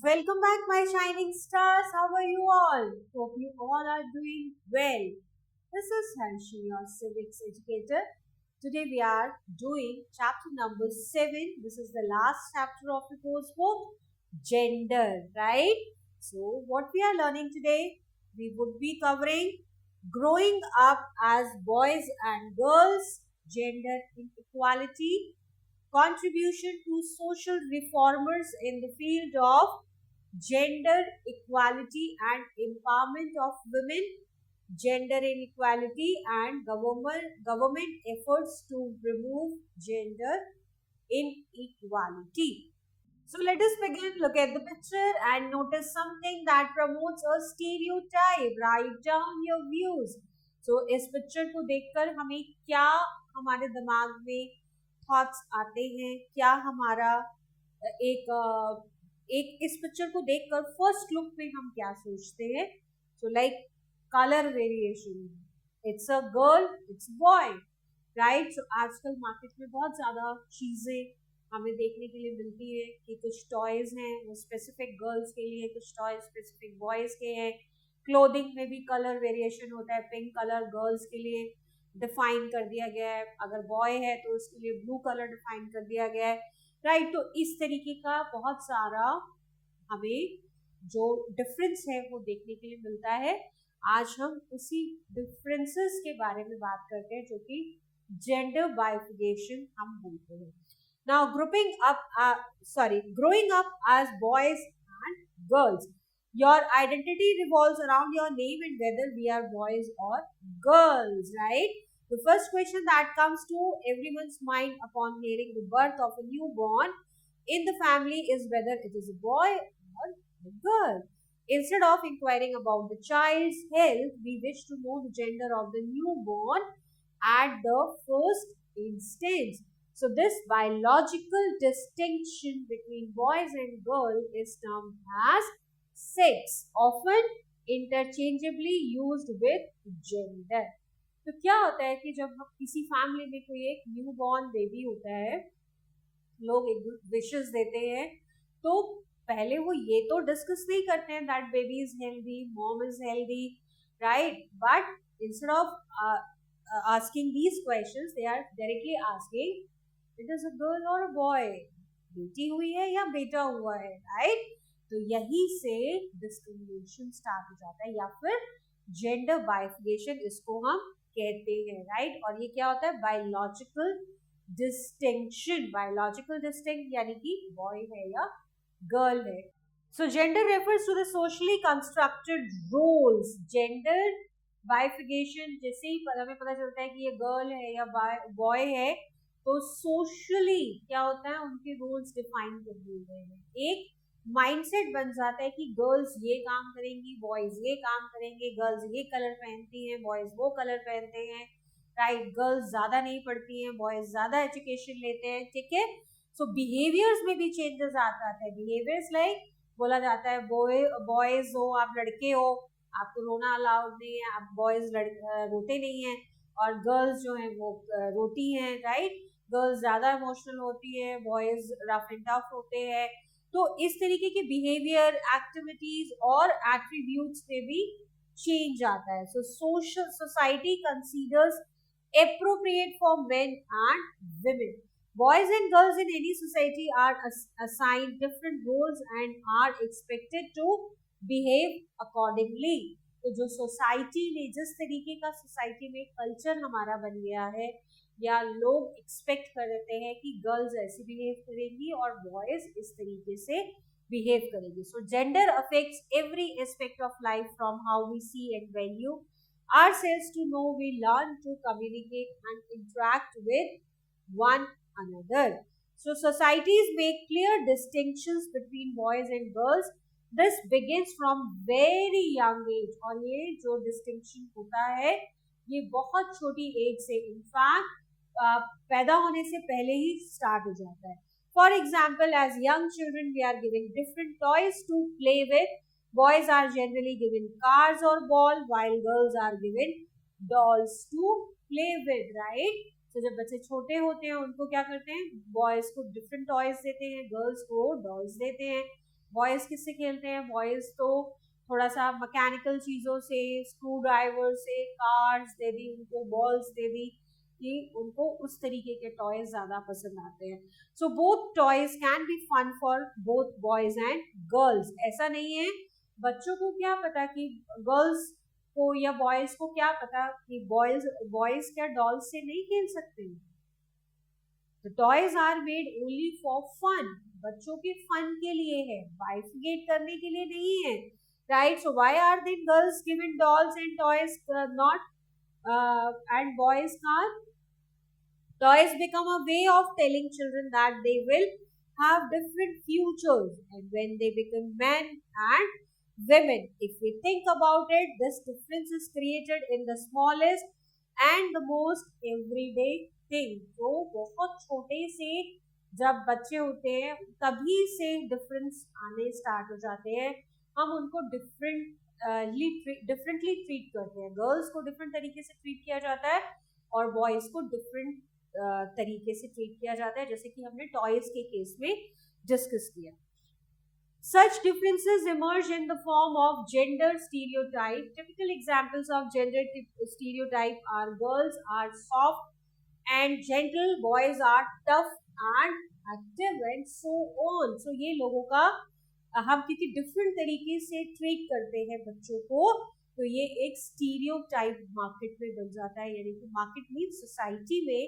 Welcome back, my shining stars. How are you all? Hope you all are doing well. This is Hanshi, your civics educator. Today we are doing chapter number 7. This is the last chapter of the course book, Gender, right? So, what we are learning today, we would be covering growing up as boys and girls, gender inequality, contribution to social reformers in the field of gender equality and empowerment of women, gender inequality and government efforts to remove gender inequality. So let us begin. Look at the picture and notice something that promotes a stereotype. Write down your views. So इस picture को देखकर हमें क्या हमारे दिमाग में thoughts आते हैं, क्या हमारा एक एक इस पिक्चर को देखकर फर्स्ट लुक में हम क्या सोचते हैं. So like colour variation, it's a girl, it's boy, right. So आजकल मार्केट में बहुत ज्यादा चीजें हमें देखने के लिए मिलती है कि कुछ टॉयज हैं वो स्पेसिफिक गर्ल्स के लिए, कुछ टॉयज स्पेसिफिक बॉयज के हैं. क्लोथिंग में भी कलर वेरिएशन होता है. पिंक कलर गर्ल्स के लिए डिफाइन कर दिया गया है, अगर बॉय है तो उसके लिए ब्लू कलर डिफाइन कर दिया गया है, राइट. तो इस तरीके का बहुत सारा हमें जो डिफरेंस है वो देखने के लिए मिलता है. आज हम उसी डिफरेंसेस के बारे में बात करते हैं जो कि जेंडर बाइफिकेशन हम बोलते हैं. Now, growing up as boys and girls, your identity revolves around your name and whether we are boys or girls, right? The first question that comes to everyone's mind upon hearing the birth of a newborn in the family is whether it is a boy or a girl. Instead of inquiring about the child's health, we wish to know the gender of the newborn at the first instance. So this biological distinction between boys and girls is termed as sex, often interchangeably used with gender. तो क्या होता है कि जब हम किसी family में कोई एक न्यू बॉर्न बेबी होता है, लोग एक विशेस देते हैं, तो पहले वो ये तो डिस्कस नहीं करते हैं that baby is healthy, mom is healthy, right. But instead of asking these questions, they are directly asking it is a girl और अ बॉय, बेटी हुई है या बेटा हुआ है, राइट. तो यही से डिस्क्रिमिनेशन स्टार्ट हो जाता है या फिर जेंडर बाइफिकेशन इसको हम कहते हैं, राइट. और ये क्या होता है? Biological distinction. बायोलॉजिकल डिस्टिंक्ट यानी कि बॉय है या गर्ल है. So gender refers to the socially constructed roles. Gender bifurcation जैसे ही हमें पता चलता है कि ये गर्ल है या बॉय है, तो सोशली क्या होता है? उनके रोल्स डिफाइन कर दिए गए हैं. एक माइंडसेट बन जाता है कि गर्ल्स ये काम करेंगी, बॉयज ये काम करेंगे. गर्ल्स ये कलर पहनती हैं, बॉयज वो कलर पहनते हैं, राइट. गर्ल्स ज्यादा नहीं पढ़ती हैं, बॉयज ज्यादा एजुकेशन लेते हैं, ठीक है. सो बिहेवियर्स में भी चेंजेस आता है. बिहेवियर्स लाइक बोला जाता है बॉयज हो, आप लड़के हो, आपको रोना अलाउड नहीं है, आप बॉयज रोते नहीं है, और गर्ल्स जो है वो रोती हैं, राइट. गर्ल्स ज्यादा इमोशनल होती है, बॉयज रफ एंड टफ होते हैं. तो इस तरीके के बिहेवियर, एक्टिविटीज और एट्रीब्यूट्स में भी चेंज आता है. So social society considers appropriate for men and women. Boys and girls in any society are assigned different roles and are expected to behave accordingly. तो जो सोसाइटी में, जिस तरीके का सोसाइटी में कल्चर हमारा बन गया है, या लोग एक्सपेक्ट करते हैं कि गर्ल्स ऐसे बिहेव करेंगी और बॉयज इस तरीके से बिहेव करेंगे. So gender affects every aspect of life from how we see and value ourselves to know, we learn to communicate and interact with one another. So societies make clear distinctions between boys and girls. This begins from very young age. और ये जो distinction होता है ये बहुत छोटी as से, in fact पैदा होने से पहले ही स्टार्ट हो जाता है. For example, as young children we are giving different toys to play with. Boys are generally given cars or ball, while girls are given dolls to play with, right? So जब बच्चे छोटे होते हैं उनको क्या करते हैं? बॉयज को डिफरेंट टॉयज देते हैं, गर्ल्स को डॉल्स देते हैं. बॉयज किससे खेलते हैं? बॉयज तो थोड़ा सा मैकेनिकल चीजों से, स्क्रू ड्राइवर से, कार्स दे दी उनको, बॉल्स दे दी, कि उनको उस तरीके के टॉयज ज्यादा पसंद आते हैं. So both toys can be fun for both boys and girls. ऐसा नहीं है, बच्चों को क्या पता कि गर्ल्स को या बॉयज को क्या पता कि बॉयज बॉयज क्या डॉल्स से नहीं खेल सकते हैं. The toys are made only for fun. बच्चों के फन के लिए है, बाइफिकेट करने के लिए नहीं है. Right? So why are then girls given dolls and toys not and boys can't? Toys become a way of telling children that they will have different futures, and when they become men and women, if we think about it, this difference is created in the smallest and the most everyday thing. तो बहुत छोटे से जब बच्चे होते हैं तभी से डिफरेंस आने स्टार्ट हो जाते हैं. हम उनको डिफरेंटली ट्रीट करते हैं. गर्ल्स को डिफरेंट तरीके से ट्रीट किया जाता है और बॉयज को डिफरेंट तरीके से ट्रीट किया जाता है, जैसे कि हमने टॉयज के केस में डिस्कस किया. Such differences emerge in the form of gender stereotype. Typical examples of gender stereotype are girls are soft and gentle, boys are tough and active and so on. So ये लोगों का हम क्योंकि different तरीके से treat करते हैं बच्चों को, तो ये एक स्टीरियोटाइप मार्केट में बन जाता है. यानी कि मार्केट मीन सोसाइटी में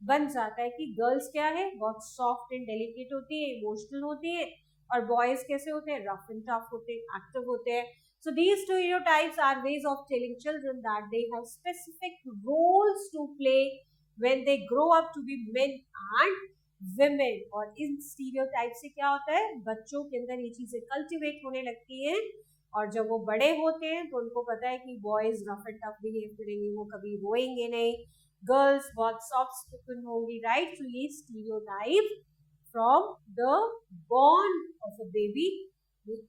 बन जाता है कि गर्ल्स क्या है, बहुत सॉफ्ट एंड डेलिकेट होती है, इमोशनल होती है, और बॉयज कैसे होते हैं, रफ एंड टफ होते हैं, एक्टिव होते हैं. So these stereotypes are ways of telling children that they have specific roles to play when they grow up to be men and women. और इन stereotype से क्या होता है, बच्चों के अंदर ये चीजें कल्टिवेट होने लगती हैं, और जब वो बड़े होते हैं तो उनको पता है कि boys rough and tough behave करेंगे, वो कभी रोएंगे नहीं, गर्ल्स बहुत सॉफ्ट स्पोकन होंगी. राइट? तो ये stereotype from the born of a baby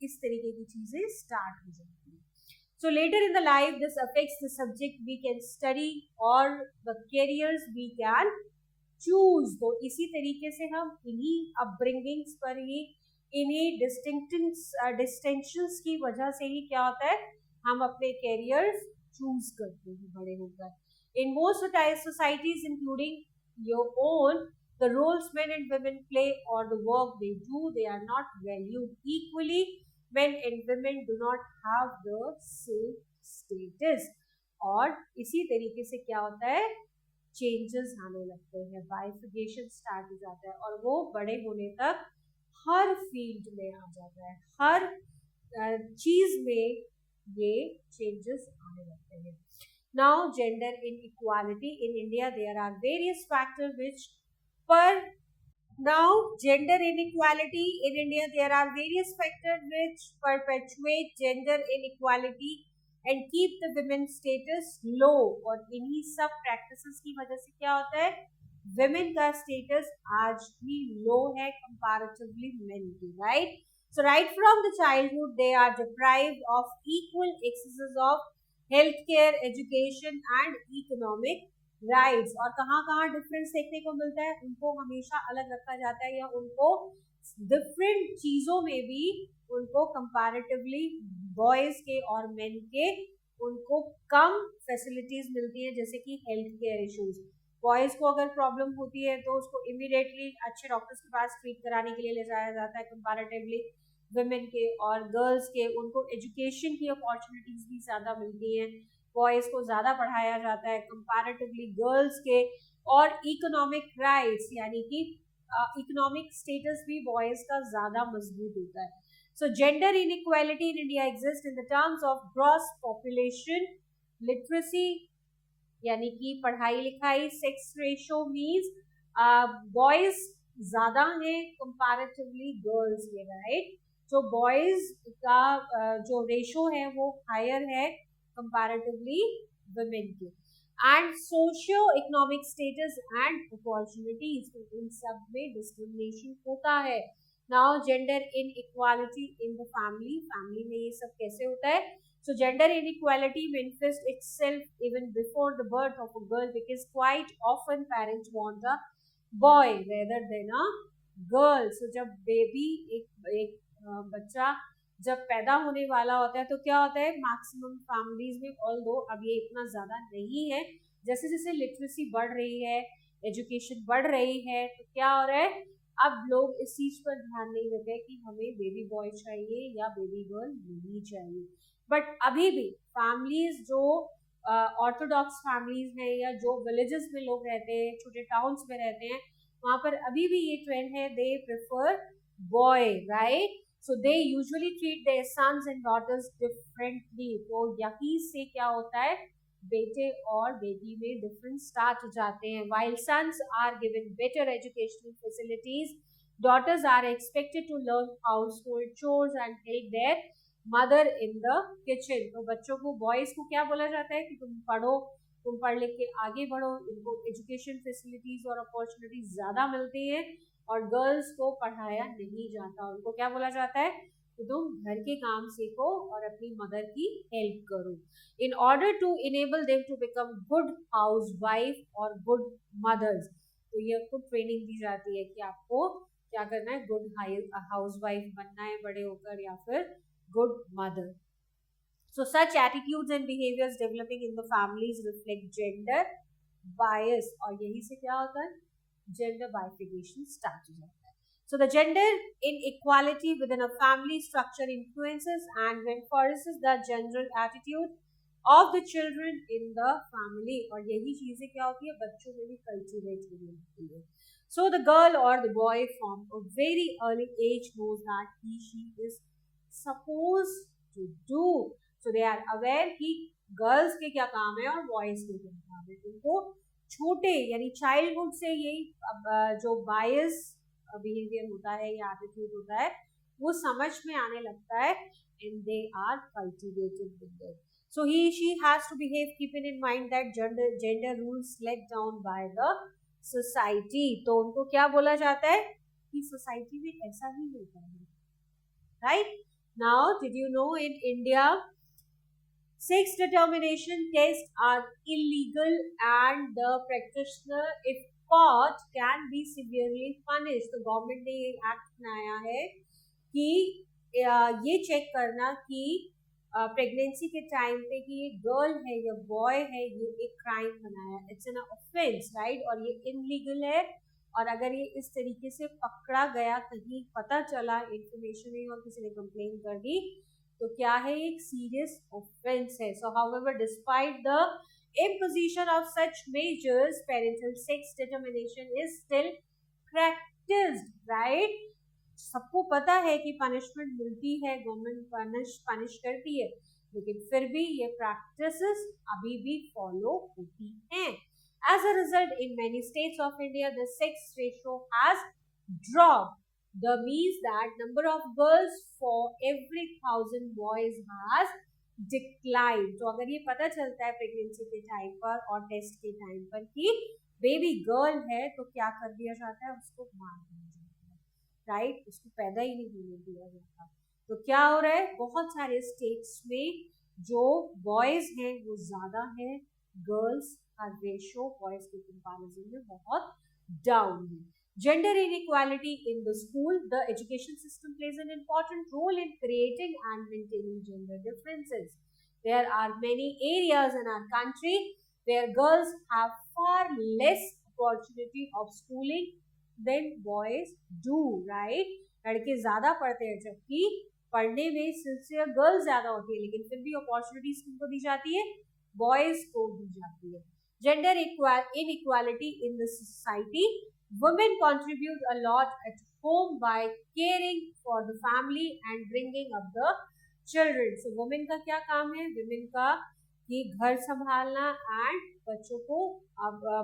इस तरीके की चीजें स्टार्ट हो जाती है. So later in the life this affects the subject we can study और the careers we can choose. तो इसी तरीके से हम इन्हीं अपब्रिंगिंग्स पर ही, इन्हीं डिस्टिंक्शंस की वजह से ही क्या होता है, हम अपने कैरियर्स चूज करते हैं बड़े होकर. In most societies, including your own, the roles men and women play or the work they do, they are not valued equally. Men and women do not have the same status. और इसी तरीके से क्या होता है, changes आने लगते हैं, बाइफिकेशन स्टार्ट हो जाता है, और वो बड़े होने तक हर फील्ड में आ जाता है, हर चीज में ये चेंजेस आने लगते हैं. Now, gender inequality in India, there are various factors which gender inequality in India, there are various factors which perpetuate gender inequality and keep the women's status low. और इन्हीं सब practices की वजह से क्या होता है, women का status आज भी low है comparatively men की. Right? So right from the childhood, they are deprived of equal access of healthcare, education and economic rights. और कहाँ कहाँ डिफरेंस देखने को मिलता है, उनको हमेशा अलग रखा जाता है, या उनको डिफरेंट चीजों में भी उनको कंपैरेटिवली बॉयज के और मेन के उनको कम फैसिलिटीज मिलती है, जैसे कि हेल्थ केयर इश्यूज. बॉयज को अगर प्रॉब्लम होती है तो उसको इमीडिएटली अच्छे डॉक्टर्स के पास ट्रीट कराने के लिए ले जाया जाता है कंपैरेटिवली वुमेन के, और गर्ल्स के उनको एजुकेशन की अपॉर्चुनिटीज भी ज़्यादा मिलती हैं, बॉयज़ को ज़्यादा पढ़ाया जाता है कंपैरेटिवली गर्ल्स के. और इकोनॉमिक राइट्स यानी कि इकोनॉमिक स्टेटस भी बॉयज़ का ज़्यादा मजबूत होता है. So gender inequality in India exist in the terms of gross population, literacy यानी कि पढ़ाई लिखाई, सेक्स रेशो मीन्स बॉयज़ ज़्यादा हैं कंपैरेटिवली गर्ल्स में. राइट? तो बॉयज का जो रेशो है वो हायर है कंपैरेटिवली वुमेन के. And socio economic status and opportunities, इन सब में डिस्क्रिमिनेशन होता है. Now gender inequality in the family, family में ये सब कैसे होता है. So gender inequality manifests itself even before the birth of a girl, because quite often parents want a boy rather than a girl. So जब baby एक बच्चा जब पैदा होने वाला होता है तो क्या होता है, मैक्सिमम फैमिलीज में, ऑल्दो अब ये इतना ज्यादा नहीं है, जैसे जैसे लिटरेसी बढ़ रही है, एजुकेशन बढ़ रही है, तो क्या हो रहा है, अब लोग इस चीज पर ध्यान नहीं देते कि हमें बेबी बॉय चाहिए या बेबी गर्ल नहीं चाहिए। बट अभी भी फैमिलीज जो ऑर्थोडॉक्स फैमिलीज हैं या जो विलेजेस में लोग रहते हैं, छोटे टाउन्स में रहते हैं, वहां पर अभी भी ये ट्रेंड है, they prefer boy, right. So they usually treat their sons and daughters differently. तो यही से क्या होता है, बेटे और बेटी में डिफरेंस स्टार्ट हो जाते हैं। While sons are given better educational facilities, daughters are expected to learn household chores and help their mother in the kitchen। तो बच्चों को, बॉयज को क्या बोला जाता है कि तुम पढ़ो, तुम पढ़ लिख के आगे बढ़ो, इनको एजुकेशन फैसिलिटीज और अपॉर्चुनिटीज ज्यादा मिलती है, और गर्ल्स को पढ़ाया नहीं जाता, उनको क्या बोला जाता है कि तुम घर के काम सीखो और अपनी मदर की हेल्प करो। In order to enable them to become good housewife और गुड मदर्स, तो ये आपको ट्रेनिंग दी जाती है कि आपको क्या करना है, गुड हाउस वाइफ बनना है बड़े होकर, या फिर good mother. So such attitudes and behaviors developing in the families reflect gender bias, और यही से क्या होता है, gender bifurcation start हो जाता है। So the gender inequality within a family structure influences and reinforces the general attitude of the children in the family, और यही चीजें क्या होती है, बच्चों में भी कल्टिवेट होती है। So the girl or the boy from a very early age knows that she is supposed to do। So they are aware कि गर्ल्स के क्या काम है और बॉयज के क्या काम है। उनको छोटे यानी चाइल्डहुड से यही जो बायस बिहेवियर होता है या एटीट्यूड होता है वो समझ में आने लगता है, and they are cultivated with it। So she has to behave keeping in mind that gender rules laid down by the society। तो उनको क्या बोला जाता है कि सोसाइटी में ऐसा ही होता है, right? Now did you know in India sex determination tests are illegal and the practitioner if caught can be severely punished। तो गवर्नमेंट ने ये एक्ट बनाया है कि ये चेक करना कि प्रेगनेंसी के टाइम पे कि ये गर्ल है या बॉय है, ये एक क्राइम बनाया, इट्स एन ऑफेंस, राइट, और ये इनलीगल है। और अगर ये इस तरीके से पकड़ा गया, कहीं पता चला, इंफॉर्मेशन नहीं और किसी ने कंप्लेन कर दी, तो क्या है, एक सीरियस ऑफेंस है। सो however despite the imposition of such measures, parental sex determination is still practiced, right? सबको पता है कि पनिशमेंट मिलती है, गवर्नमेंट पनिश करती है, लेकिन फिर भी ये प्रैक्टिसेस अभी भी फॉलो होती हैं। As a result, in many states of India, the sex ratio has dropped। The means that number of girls for every 1,000 boys has declined। तो अगर ये पता चलता है प्रेगनेंसी के टाइम पर और टेस्ट के टाइम पर कि बेबी गर्ल है, तो क्या कर दिया जाता है, उसको मार दिया जाता है, राइट, उसको पैदा ही नहीं होने दिया जाता। तो क्या हो रहा है, बहुत सारे स्टेट्स में जो बॉयज हैं वो ज्यादा है, गर्ल्स का रेशो बॉयज के कंपैरिजन में बहुत डाउन है। Gender inequality in the school, the education system plays an important role in creating and maintaining gender differences। There are many areas in our country where girls have far less opportunity of schooling than boys do, right? लड़के ज्यादा पढ़ते हैं, जबकि पढ़ने में sincere girls ज्यादा होती है, लेकिन फिर भी अपॉर्चुनिटीज किनको दी जाती है, बॉयज को दी जाती है। Gender inequality in the society, women contribute a lot at home by caring for the family and bringing up the children। So women का क्या काम है, women का ये घर संभालना and बच्चों को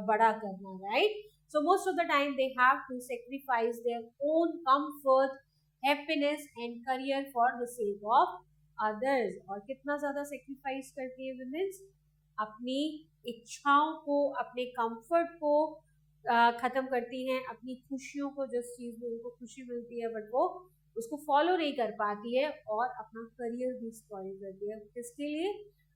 बड़ा करना, right? So most of the time they have to sacrifice their own comfort, happiness and career for the sake of others। और कितना ज्यादा sacrifice करती है women, अपनी इच्छाओं को, अपने कंफर्ट को खत्म करती हैं, अपनी खुशियों को, जिस चीज में उनको खुशी मिलती है बट वो उसको फॉलो नहीं कर पाती है, और अपना करियर भी स्पॉइल करती है, किसके लिए,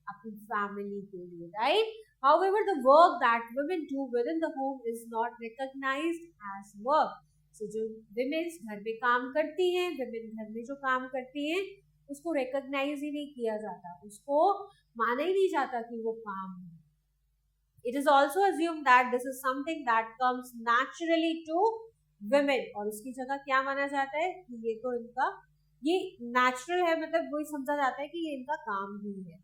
अपनी फैमिली के लिए, right. However, the work that women do within the home is not recognized as work। So जो विमेन्स घर में काम करती हैं, विमेन घर में जो काम करती हैं उसको रिकॉग्नाइज ही नहीं किया जाता, उसको माना ही नहीं जाता कि वो काम है. It is also assumed that this is something that comes naturally to women, और उसकी जगह क्या माना जाता है कि ये तो इनका ये नेचुरल है, मतलब वही समझा जाता है कि ये इनका काम ही है.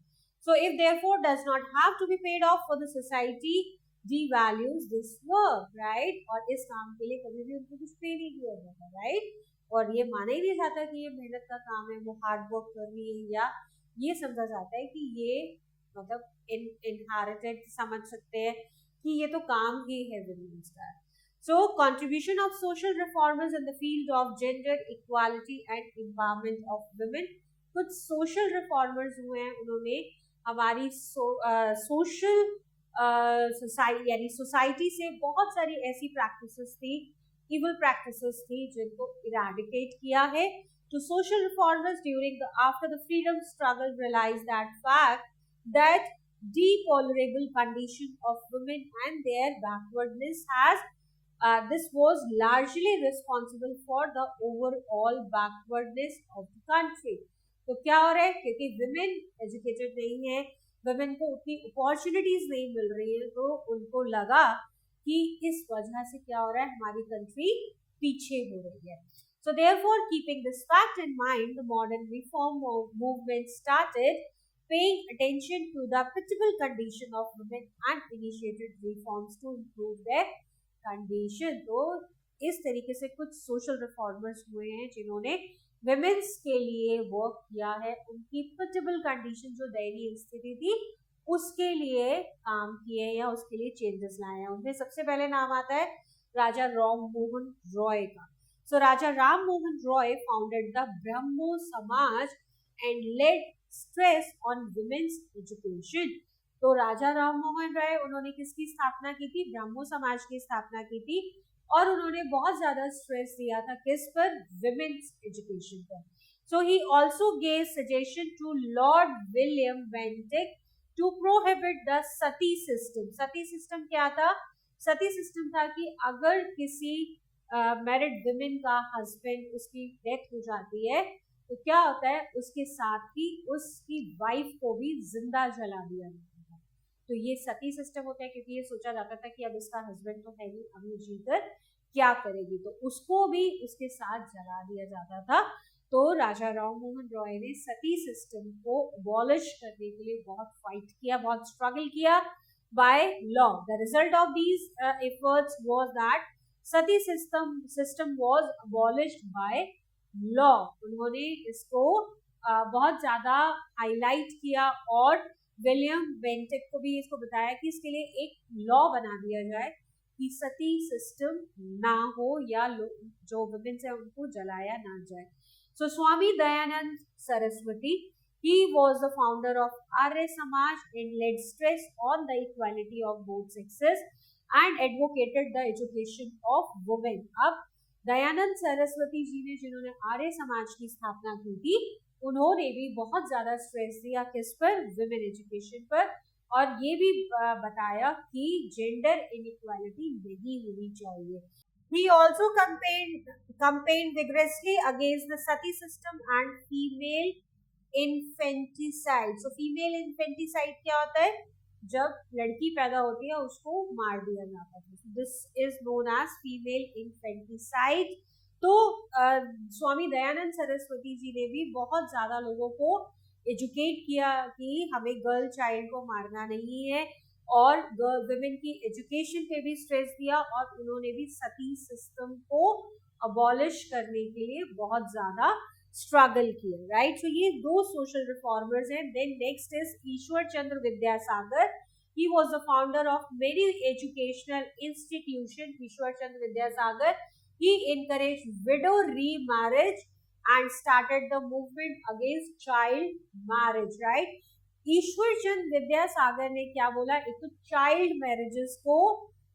So if therefore does not have to be paid off for the society devalues this work, right? और इस काम के लिए कभी भी उनको कुछ पे नहीं किया जाता, right? और ये माना ही नहीं जाता कि ये मेहनत का काम है, वो हार्ड वर्क कर रही है, या ये समझा जाता है कि ये मतलब इनहेरिटेड समझ सकते हैं कि ये तो काम ही है विमेन्स का. So contribution of social reformers in the field of gender equality and empowerment of women. कुछ social reformers हुए हैं, उन्होंने हमारी सोशल सोसाइटी यानी सोसाइटी से बहुत सारी ऐसी प्रैक्टिसेस थी, evil practices थी, जिनको eradicate किया है. To social reformers during the after the freedom struggle realized that fact that deplorable condition of women and their backwardness has this was largely responsible for the overall backwardness of the country. तो क्या हो रहा है, क्योंकि women educated नहीं है, women को उतनी opportunities नहीं मिल रही है, तो उनको लगा कि इस वजह से क्या हो रहा है, हमारी कंट्री पीछे हो रही है. So therefore, keeping this fact in mind, the modern reform movement started paying attention to the pitiable condition of women and initiated reforms to improve their condition. तो इस तरीके से कुछ social reformers हुए हैं जिन्होंने women's के लिए work किया है, उनकी pitiable condition जो दयनीय स्थिति थी उसके लिए काम किए या उसके लिए चेंजेस लाए हैं. उनमें सबसे पहले नाम आता है राजा राम मोहन रॉय का. So Raja Ram Mohan Roy founded the Brahmo Samaj and led stress on women's education. तो राजा राम मोहन राय उन्होंने किसकी स्थापना की थी, ब्रह्मो समाज की स्थापना की थी, और उन्होंने बहुत ज्यादा स्ट्रेस दिया था किस पर, विमेन्स एजुकेशन पर. So he also gave suggestion to Lord William Bentinck to prohibit the sati system. Sati system क्या था, सती सिस्टम था कि अगर किसी मैरिड विमेन का हस्बैंड उसकी डेथ हो जाती है तो क्या होता है, उसके साथ ही उसकी वाइफ को भी जिंदा जला दिया जाता है. तो ये सती सिस्टम होता है क्योंकि ये सोचा जाता था कि अब इसका हस्बैंड तो है नहीं, अब ये जीकर क्या करेगी, तो उसको भी उसके साथ जला दिया जाता था. तो राजा राम मोहन रॉय ने सती सिस्टम को अबॉलिश करने के लिए बहुत फाइट किया, बहुत स्ट्रगल किया by law. The result of these efforts was that Sati system was abolished by law. उन्होंने इसको बहुत ज्यादा हाईलाइट किया और विलियम बेंटिक को भी इसको बताया कि इसके लिए एक लॉ बना दिया जाए कि सती सिस्टम ना हो या जो वुमेन है उनको जलाया ना जाए. सो Swami Dayanand Saraswati, he was the founder of Arya Samaj and laid stress on the equality of both sexes and advocated the education of women. अब दयानंद सरस्वती जी ने, जिन्होंने आर्य समाज की स्थापना की थी, उन्होंने भी बहुत ज्यादा स्ट्रेस दिया किस पर, विमेन एजुकेशन पर, और ये भी बताया कि जेंडर इनइक्वालिटी नहीं होनी चाहिए. He also campaigned vigorously against the sati system and female infanticide. So female infanticide क्या होता है, जब लड़की पैदा होती है उसको मार दिया जाता है. This is known as female infanticide. तो स्वामी दयानंद सरस्वती जी ने भी बहुत ज्यादा लोगों को एजुकेट किया कि हमें गर्ल चाइल्ड को मारना नहीं है, और विमेन की एजुकेशन पे भी स्ट्रेस दिया, और उन्होंने भी सती सिस्टम को अबॉलिश करने के लिए बहुत ज्यादा स्ट्रगल किया. राइट, सो ये दो सोशल रिफॉर्मर्स हैं. Then next is Ishwar Chandra Vidyasagar. He was the founder of many educational institution. Ishwar Chandra Vidyasagar, he encouraged widow remarriage and started the movement against child marriage. Right, ईश्वर चंद्र विद्यासागर ने क्या बोला, एक तो चाइल्ड मैरिजेस को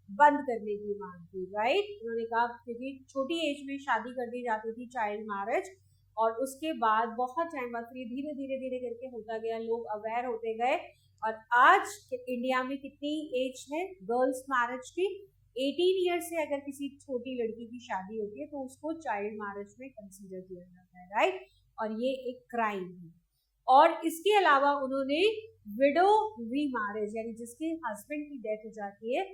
बंद करने की मांग की. राइट, उन्होंने कहा क्योंकि छोटी एज में शादी कर दी जाती थी, चाइल्ड मैरिज, और उसके बाद बहुत टाइम बाद फिर धीरे धीरे करके होता गया, लोग अवेयर होते गए, और आज इंडिया में कितनी एज है गर्ल्स मैरिज की, 18 ईयर से अगर किसी छोटी लड़की की शादी होती है तो उसको चाइल्ड मैरिज में कंसीडर किया जाता है, राइट, और ये एक क्राइम है। और इसके अलावा उन्होंने विडो रीमैरिज, यानी जिसके हस्बैंड की डेथ हो जाती है,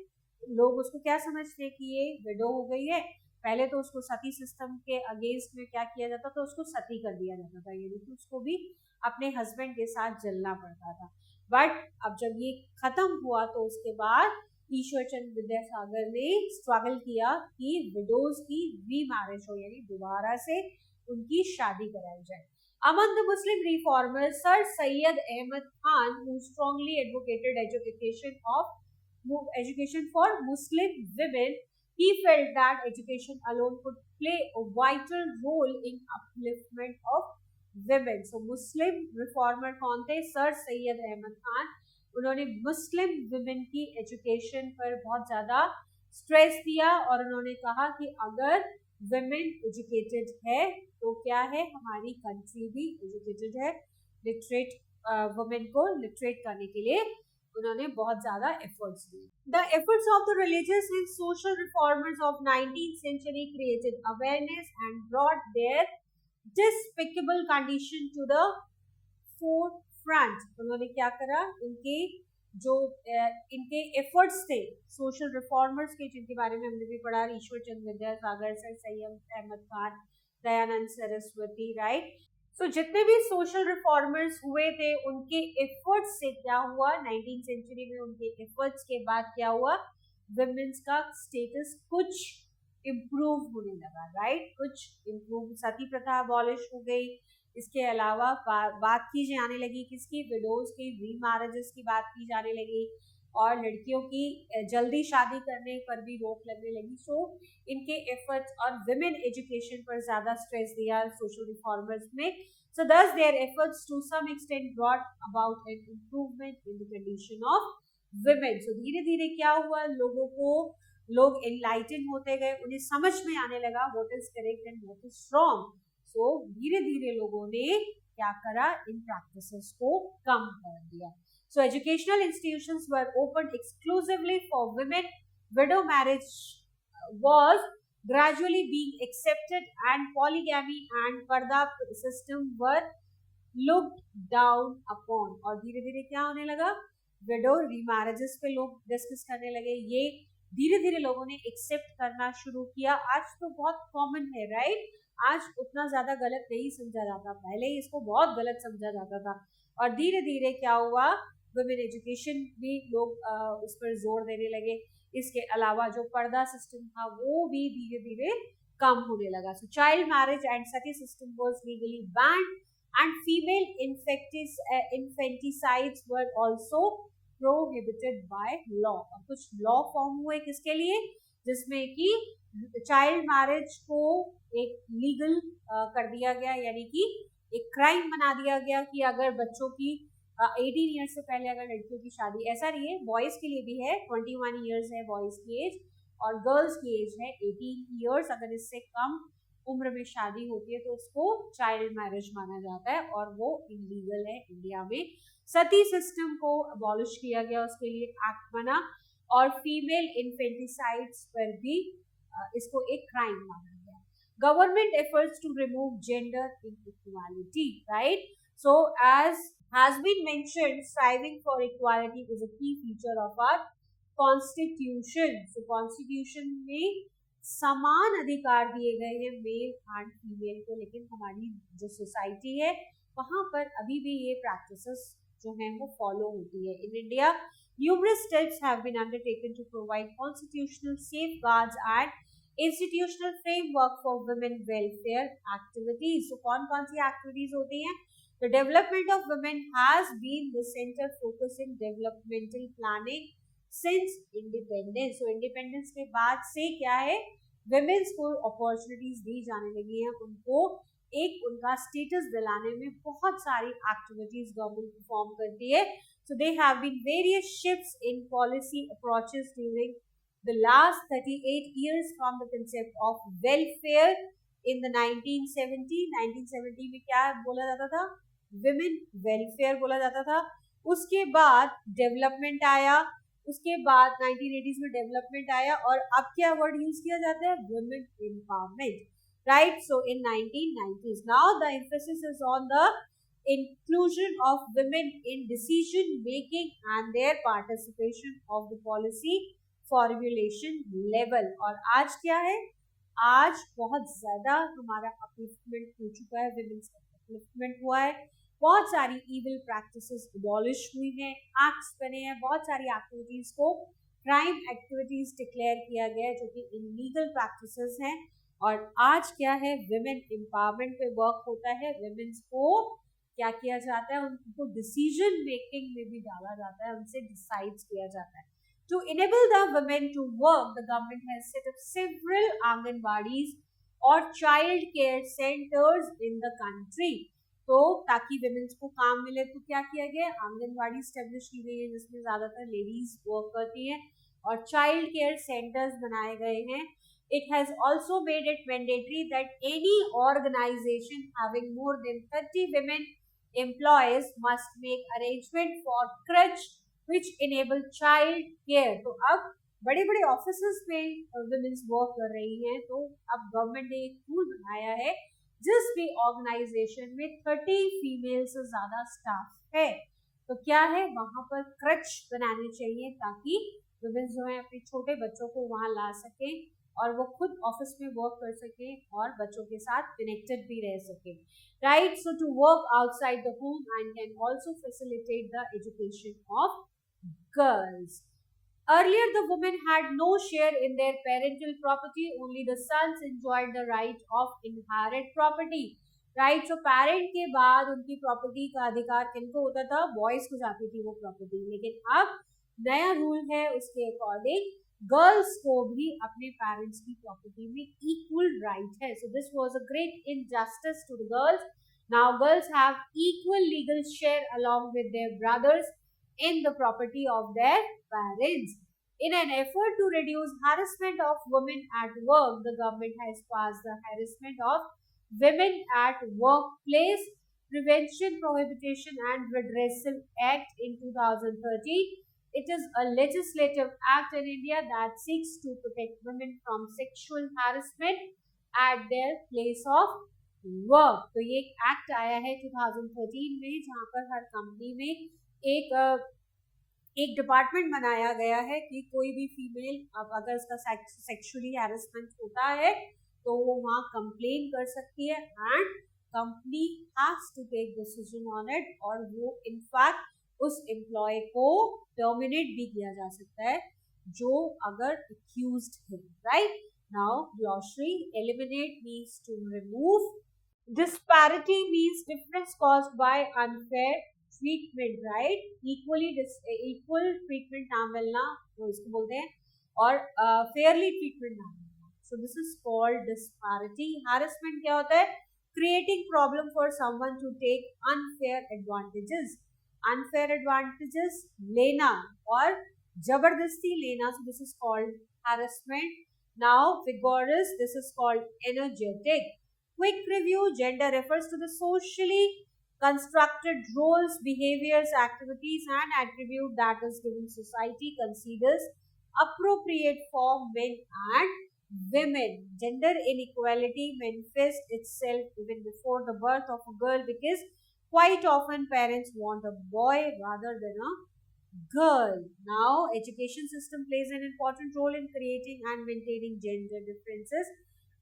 लोग उसको क्या समझते हैं कि ये विडो हो गई है, पहले तो उसको सती सिस्टम के अगेंस्ट में क्या किया जाता था, उसको सती कर दिया जाता था, यानी कि उसको भी अपने हस्बैंड के साथ जलना पड़ता था। बट अब जब ये खत्म हुआ तो उसके बाद ईश्वर चंद्र विद्यासागर ने स्ट्रगल किया कि विडोज की रीमैरिज हो, यानी दोबारा से उनकी शादी कराई जाए। Among the Muslim reformers, Sir Syed Ahmad Khan, who strongly advocated education for Muslim women, he felt that education alone could play a vital role in upliftment of women. So Muslim reformer कौन थे? Sir Syed Ahmad Khan. उन्होंने Muslim women की education पर बहुत ज़्यादा stress दिया और उन्होंने कहा कि अगर वुमेन एजुकेटेड है तो क्या है, हमारी कंट्री भी एजुकेटेड है। लिटरेट वुमेन को लिटरेट करने के लिए उन्होंने बहुत ज़्यादा एफर्ट्स दिए। The efforts of the religious and social reformers of 19th century created awareness and brought their despicable condition to the forefront. उन्होंने क्या करा, इनके एफर्ट्स थे सोशल रिफॉर्मर्स के, जिनके बारे में हमने भी पढ़ा, ईश्वर चंद्र विद्यासागर, सर सैयद अहमद खान, दयानंद सरस्वती, राइट। सो जितने भी सोशल रिफॉर्मर्स हुए थे उनके एफर्ट्स से क्या हुआ, 19th सेंचुरी में उनके एफर्ट्स के बाद क्या हुआ, वुमेन्स का स्टेटस कुछ इम्प्रूव होने लगा, राइट, कुछ इम्प्रूव। सती प्रथा अबॉलिश हो गई। इसके अलावा बात की जाने लगी किसकी, विडोज की, रीमैरिजेस की बात की जाने लगी और लड़कियों की जल्दी शादी करने पर भी रोक लगने लगी। सो इनके एफर्ट्स और विमेन एजुकेशन पर ज़्यादा स्ट्रेस दिया सोशल रिफॉर्मर्स में। So thus their efforts to some extent brought about an improvement in the condition of women. So धीरे धीरे क्या हुआ, लोग एनलाइटन होते गए, उन्हें समझ में आने लगा what is correct and what is wrong. तो धीरे धीरे लोगों ने क्या करा, इन प्रैक्टिसेस को कम कर दिया। So educational institutions were open exclusively for women. Widow marriage was gradually being accepted and polygamy and पर्दा system were looked down upon। और धीरे धीरे क्या होने लगा, विडो रीमैरिजेस पे लोग डिस्कस करने लगे, ये धीरे धीरे लोगों ने एक्सेप्ट करना शुरू किया। आज तो बहुत कॉमन है, राइट, आज उतना ज्यादा गलत नहीं समझा जाता, पहले ही इसको बहुत गलत समझा जाता था। और धीरे धीरे क्या हुआ, वुमेन एजुकेशन भी लोग उस पर जोर देने लगे। इसके अलावा जो पर्दा सिस्टम था वो भी धीरे धीरे कम होने लगा। So child marriage and sati system was legally banned and female infanticides were also prohibited by law. और कुछ लॉ फॉर्म हुए किसके लिए, जिसमें कि चाइल्ड मैरिज को एक लीगल कर दिया गया, यानी कि एक क्राइम बना दिया गया कि अगर बच्चों की 18 ईयर्स से पहले अगर लड़कियों की शादी, ऐसा नहीं है, बॉयज़ के लिए भी है, 21 ईयर्स है बॉयज़ की एज और गर्ल्स की एज है 18 ईयर्स। अगर इससे कम उम्र में शादी होती है तो उसको चाइल्ड मैरिज माना जाता है और वो इलीगल है इंडिया में। सती सिस्टम को अबॉलिश किया गया, उसके लिए एक्ट बना और फीमेल इन्फेंटिसाइड्स पर भी इसको एक क्राइम माना गया। Government efforts to remove gender inequality, right. So as has been mentioned, striving for equality is a key feature of our constitution. So constitution में समान अधिकार दिए गए हैं मेल एंड फीमेल को, लेकिन हमारी जो सोसाइटी है वहाँ पर अभी भी ये प्रैक्टिसेस जो हैं वो फॉलो होती है। In India, numerous steps have been undertaken to provide constitutional safeguards and institutional framework for women welfare activities. So कौन-कौन सी एक्टिविटीज होती हैं? The development of women has been the center focus in developmental planning since independence. So independence के बाद से क्या है, women's को opportunities दी जाने लगी हैं, उनको एक उनका status दिलाने में बहुत सारी activities government perform करती है। So there have been various shifts in policy approaches during the last 38 years from the concept of welfare in the 1970 में क्या बोला जाता था, विमेन वेलफेयर बोला जाता था। उसके बाद डेवलपमेंट आया, उसके बाद 1980s में डेवलपमेंट आया और अब क्या वर्ड यूज किया जाता है, women empowerment, right. So in 1990s now the emphasis is on the inclusion of women in decision making and their participation of the policy formulation level. और आज क्या है, आज बहुत ज्यादा हमारा अपलिफ्टमेंट हो चुका है, विमेन्स अपलिफ्टमेंट हुआ है, बहुत सारी इविल प्रैक्टिसेस अबॉलिश हुई हैं, एक्ट्स बने हैं, बहुत सारी एक्टिविटीज को क्राइम एक्टिविटीज डिक्लेयर किया गया है जो कि इलीगल प्रैक्टिसेस हैं. और आज क्या है, विमेन एम्पावरमेंट पे वर्क होता है, विमेन्स को क्या किया जाता है, उनको डिसीजन मेकिंग में भी डाला जाता है, उनसे डिसाइड किया जाता है. To enable the women to work, the government has set up several Anganwadis or child care centers in the country. तो ताकि women's को काम मिले तो क्या किया गया, आंगनवाड़ी स्टेब्लिश की गई है जिसमें ज्यादातर लेडीज वर्क करती हैं और चाइल्ड केयर सेंटर्स बनाए गए हैं. It has also made it mandatory that any organization having more than 30 women employees must make arrangement for crèche which enable child care. तो अब बड़े बड़े ऑफिसेस में वुमेन्स वर्क कर रही हैं, तो अब गवर्नमेंट ने एक टूल बनाया है जिस भी ऑर्गेनाइजेशन में 30 फीमेल से ज्यादा स्टाफ है तो क्या है, वहां पर क्रच बनाने चाहिए ताकि वुमेन्स जो है अपने छोटे बच्चों को वहां ला सके और वो खुद ऑफिस में वर्क कर सके और बच्चों के साथ कनेक्टेड भी रह सके, right. So to work outside the home and can also facilitate the education of girls. Earlier, the women had no share in their parental property. Only the sons enjoyed the right of inherit property. Right? So, parent के बाद उनकी property का अधिकार किनको होता था, boys को जाती थी वो प्रॉपर्टी. लेकिन अब नया रूल है, उसके अकॉर्डिंग गर्ल्स को भी अपने पेरेंट्स की प्रॉपर्टी में इक्वल राइट है. So this was a great injustice to the girls. Now girls have equal legal share along with their brothers in the property of their parents. In an effort to reduce harassment of women at work, the government has passed the Harassment of Women at Workplace Prevention, Prohibition and Redressal Act in 2013. It is a legislative act in India that seeks to protect women from sexual harassment at their place of work. तो ये एक act आया है 2013 में जहाँ पर हर company में एक डिपार्टमेंट बनाया गया है कि कोई भी फीमेल अब अगर उसका सेक्सुअली हैरेसमेंट होता है तो वो वहाँ कंप्लेन कर सकती है and company has to take decision on it और वो इनफैक्ट उस एम्प्लॉय को टर्मिनेट भी किया जा सकता है जो अगर एक्यूज्ड है, right. Now glossary, eliminate means to remove, disparity means difference caused by unfair treatment, right? equal treatment ना मिलना वो इसको बोलते हैं और fairly treatment ना मिलना. So this is called disparity. Harassment क्या होता है, creating problem for someone to take unfair advantages. Unfair advantages लेना और जबरदस्ती लेना, so this is called harassment. Now vigorous, this is called energetic. Quick review, gender refers to the socially constructed roles, behaviors, activities and attribute that is given society considers appropriate for men and women. Gender inequality manifests itself even before the birth of a girl because quite often parents want a boy rather than a girl. Now education system plays an important role in creating and maintaining gender differences.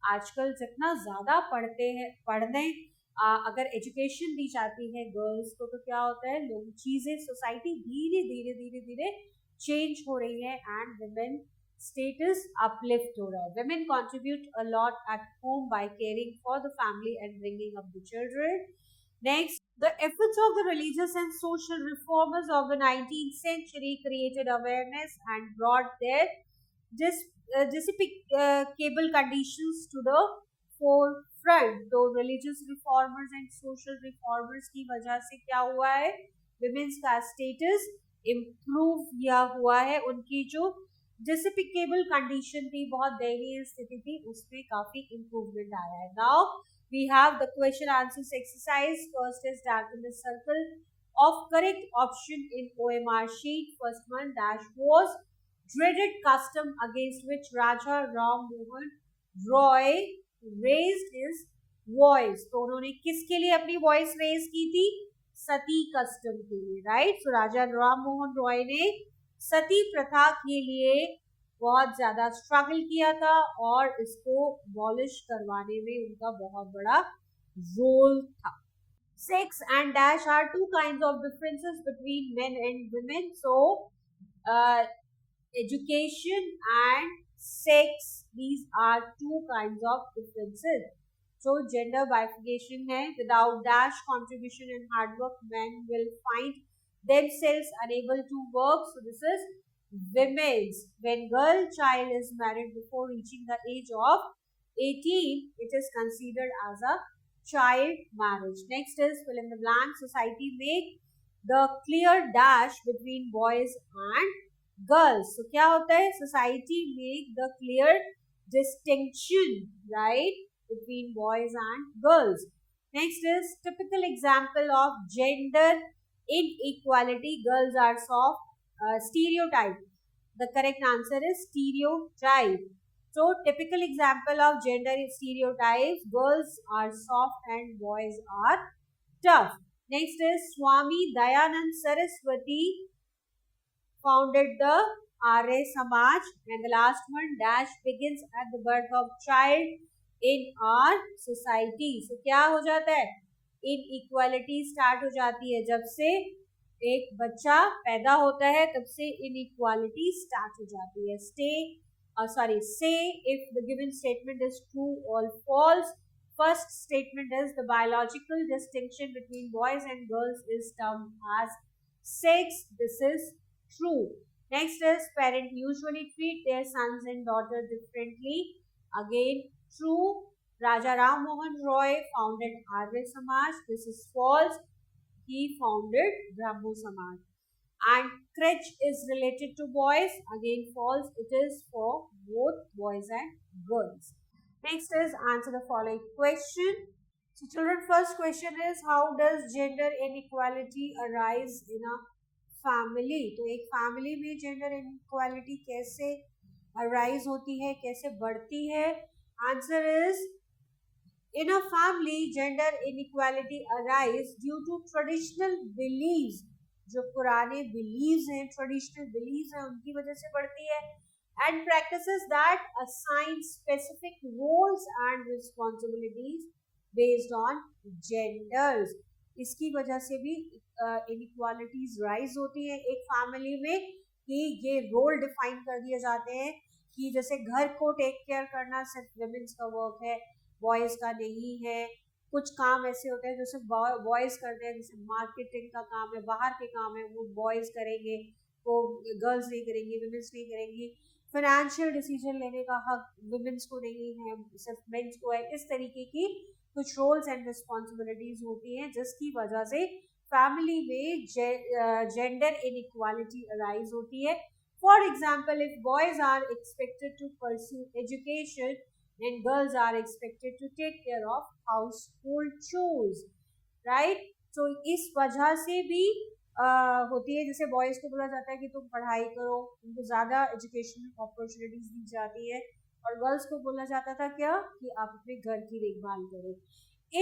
आजकल जितना ज़्यादा पढ़ने अगर education दी जाती है girls को तो क्या होता है, लोग चीज़ें सोसाइटी धीरे धीरे धीरे धीरे चेंज हो रही है एंड वुमेन स्टेटस अपलिफ्ट हो रहा है. Women contribute a lot at home by caring for the family and bringing up the children. Next, the efforts of the religious and social reformers of the 19th century created awareness and brought their despicable conditions to the forefront. तो religious reformers and social reformers की वजह से क्या हुआ है, women's का status improve किया हुआ है, उनकी जो despicable condition थी, बहुत दयनीय स्थिति थी, उसमें काफी improvement आया है. Now we have the question answers exercise. First is darken the circle of correct option in OMR sheet. First one dash was dreaded custom against which Raja Ram Mohan Roy raised his voice. तो उन्होंने किसके लिए अपनी voice raise की थी? सती custom के लिए, right. सो राजा राम मोहन रॉय ने सती प्रथा के लिए बहुत ज्यादा स्ट्रगल किया था और इसको अबॉलिश करवाने में उनका बहुत बड़ा रोल था. 6 and dash are two kinds of differences between men and women. So education and sex, these are two kinds of differences. So gender bifurcation hai. Without dash contribution and hard work, men will find themselves unable to work. So this is women's. When girl child is married before reaching the age of 18, it is considered as a child marriage. Next is fill in the blank. Society make the clear dash between boys and girls. So क्या होता है? Society make the clear distinction, right, between boys and girls. Next is typical example of gender inequality. Girls are soft. Stereotype. The correct answer is stereotype. So typical example of gender stereotypes: girls are soft and boys are tough. Next is Swami Dayanand Saraswati founded the Arya Samaj, and the last one dash begins at the birth of child in our society. So क्या हो जाता है? Inequality start हो जाती है जब से एक बच्चा पैदा होता है, तब से इनइक्वालिटी स्टार्ट हो जाती है. Say if the given statement is true or false. First statement is the biological distinction between boys and girls is termed as sex. This is true. Next is parents usually treat their sons and daughters differently. Again, true. Raja Ram Mohan Roy founded Arya Samaj. This is false. He founded Brahmo Samaj. And crèche is related to boys. Again false. It is for both boys and girls. Next is answer the following question. So children, first question is how does gender inequality arise in a family? तो एक family में gender inequality कैसे arise होती है, कैसे बढ़ती है? Answer is in a family gender inequality arise due to traditional beliefs. जो पुराने बिलीव्स हैं, ट्रेडिशनल बिलीव्स हैं, उनकी वजह से बढ़ती है. And practices that assign specific roles and responsibilities based on genders. इसकी वजह से भी इनइक्वालिटीज राइज होती है एक फैमिली में कि ये रोल डिफाइन कर दिए जाते हैं कि जैसे घर को टेक केयर करना सिर्फ वुमेन्स का वर्क है, बॉयज़ का नहीं है. कुछ काम ऐसे होते हैं जो सिर्फ बॉयज़ करते हैं, जैसे मार्केटिंग का काम है, बाहर के काम है, वो बॉयज़ करेंगे, वो गर्ल्स नहीं करेंगी, वुमेन्स नहीं करेंगी. फाइनेंशियल डिसीजन लेने का हक वुमेन्स को नहीं है, सिर्फ मेंस को है. इस तरीके की कुछ रोल्स एंड रिस्पॉन्सिबिलिटीज होती हैं जिसकी वजह से फैमिली में जेंडर इनइक्वालिटी अराइज होती है. For example, if boys are expected to pursue education and girls are expected to take care of household chores, right? So इस वजह से भी होती है. जैसे बॉयज़ को बोला जाता है कि तुम पढ़ाई करो, उनको ज़्यादा एजुकेशनल अपॉर्चुनिटीज दी जाती है, और गर्ल्स को बोला जाता था क्या कि आप अपने घर की देखभाल करो.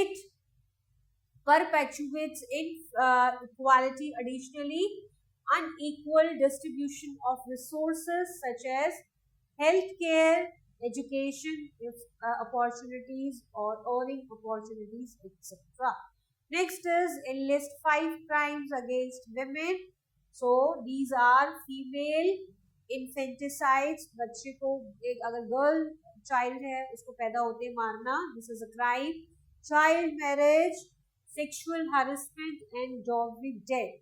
It perpetuates inequality. Additionally, unequal distribution of resources such as healthcare, education, opportunities or earning opportunities, etc. Next is enlist 5 crimes against women. So these are female infanticides. बच्चे को एक अगर गर्ल चाइल्ड है उसको पैदा होते मारना, this is a crime. Child marriage, sexual harassment and dowry death,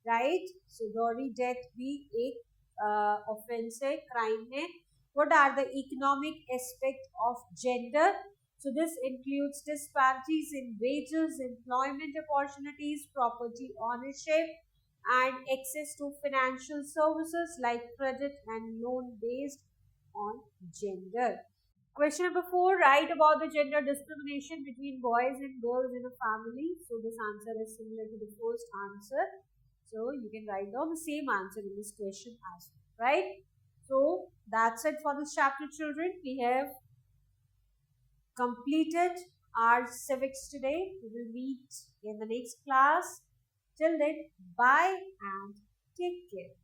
right? So dowry death भी एक offense है, crime है. What are the economic aspects of gender? So this includes disparities in wages, employment opportunities, property ownership, and access to financial services like credit and loan based on gender. Question number 4, write about the gender discrimination between boys and girls in a family. So this answer is similar to the first answer. So you can write down the same answer in this question as well, right? So that's it for this chapter, children. We have completed our civics today. We will meet in the next class. Till then, bye and take care.